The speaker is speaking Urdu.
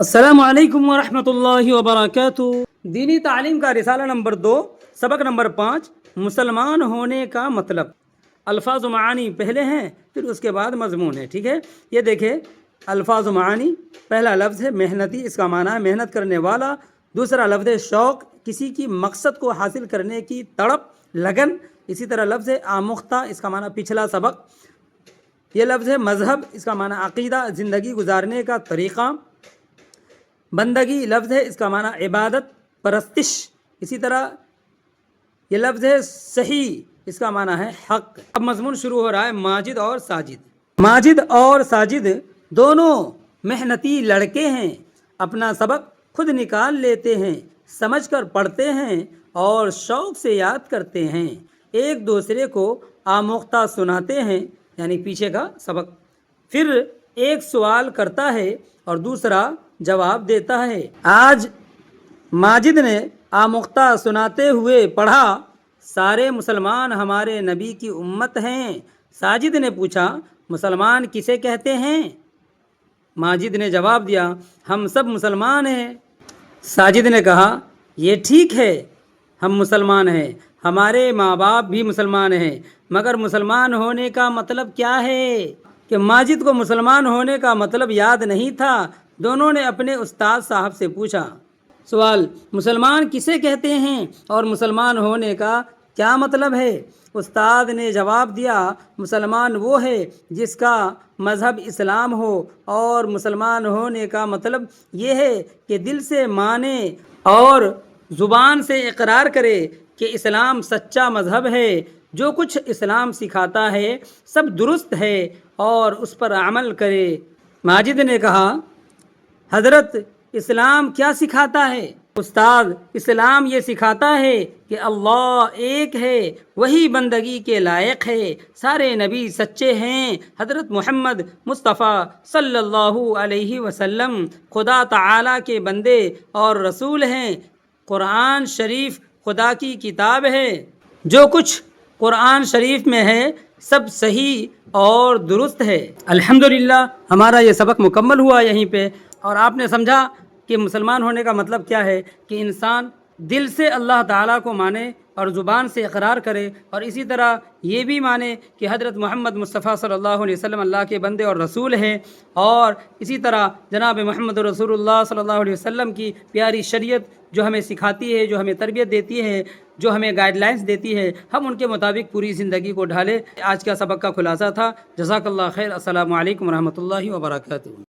السلام علیکم ورحمۃ اللہ وبرکاتہ۔ دینی تعلیم کا رسالہ نمبر 2، سبق نمبر 5، مسلمان ہونے کا مطلب۔ الفاظ و معانی پہلے ہیں، پھر اس کے بعد مضمون ہے، ٹھیک ہے۔ یہ دیکھیں الفاظ و معانی، پہلا لفظ ہے محنتی، اس کا معنی ہے محنت کرنے والا۔ دوسرا لفظ ہے شوق، کسی کی مقصد کو حاصل کرنے کی تڑپ، لگن۔ اسی طرح لفظ ہے آموختہ، اس کا معنی پچھلا سبق۔ یہ لفظ ہے مذہب، اس کا معنی عقیدہ، زندگی گزارنے کا طریقہ۔ بندگی لفظ ہے، اس کا معنی عبادت، پرستش۔ اسی طرح یہ لفظ ہے صحیح، اس کا معنی ہے حق۔ اب مضمون شروع ہو رہا ہے ماجد اور ساجد۔ ماجد اور ساجد دونوں محنتی لڑکے ہیں، اپنا سبق خود نکال لیتے ہیں، سمجھ کر پڑھتے ہیں اور شوق سے یاد کرتے ہیں، ایک دوسرے کو آموختہ سناتے ہیں، یعنی پیچھے کا سبق۔ پھر ایک سوال کرتا ہے اور دوسرا جواب دیتا ہے۔ آج ماجد نے آموختہ سناتے ہوئے پڑھا، سارے مسلمان ہمارے نبی کی امت ہیں۔ ساجد نے پوچھا، مسلمان کسے کہتے ہیں؟ ماجد نے جواب دیا، ہم سب مسلمان ہیں۔ ساجد نے کہا، یہ ٹھیک ہے، ہم مسلمان ہیں، ہمارے ماں باپ بھی مسلمان ہیں، مگر مسلمان ہونے کا مطلب کیا ہے؟ کہ ماجد کو مسلمان ہونے کا مطلب یاد نہیں تھا۔ دونوں نے اپنے استاد صاحب سے پوچھا۔ سوال، مسلمان کسے کہتے ہیں اور مسلمان ہونے کا کیا مطلب ہے؟ استاد نے جواب دیا، مسلمان وہ ہے جس کا مذہب اسلام ہو، اور مسلمان ہونے کا مطلب یہ ہے کہ دل سے مانے اور زبان سے اقرار کرے کہ اسلام سچا مذہب ہے، جو کچھ اسلام سکھاتا ہے سب درست ہے، اور اس پر عمل کرے۔ ماجد نے کہا، حضرت اسلام کیا سکھاتا ہے؟ استاد، اسلام یہ سکھاتا ہے کہ اللہ ایک ہے، وہی بندگی کے لائق ہے، سارے نبی سچے ہیں، حضرت محمد مصطفیٰ صلی اللہ علیہ وسلم خدا تعالیٰ کے بندے اور رسول ہیں، قرآن شریف خدا کی کتاب ہے، جو کچھ قرآن شریف میں ہے سب صحیح اور درست ہے۔ الحمدللہ ہمارا یہ سبق مکمل ہوا یہیں پہ، اور آپ نے سمجھا کہ مسلمان ہونے کا مطلب کیا ہے، کہ انسان دل سے اللہ تعالیٰ کو مانے اور زبان سے اقرار کرے، اور اسی طرح یہ بھی مانے کہ حضرت محمد مصطفیٰ صلی اللہ علیہ وسلم اللہ کے بندے اور رسول ہیں، اور اسی طرح جناب محمد رسول اللہ صلی اللہ علیہ وسلم کی پیاری شریعت جو ہمیں سکھاتی ہے، جو ہمیں تربیت دیتی ہے، جو ہمیں گائیڈ لائنز دیتی ہے، ہم ان کے مطابق پوری زندگی کو ڈھالیں۔ آج کا سبق کا خلاصہ تھا۔ جزاک اللہ خیر۔ السلام علیکم ورحمۃ اللہ وبرکاتہ۔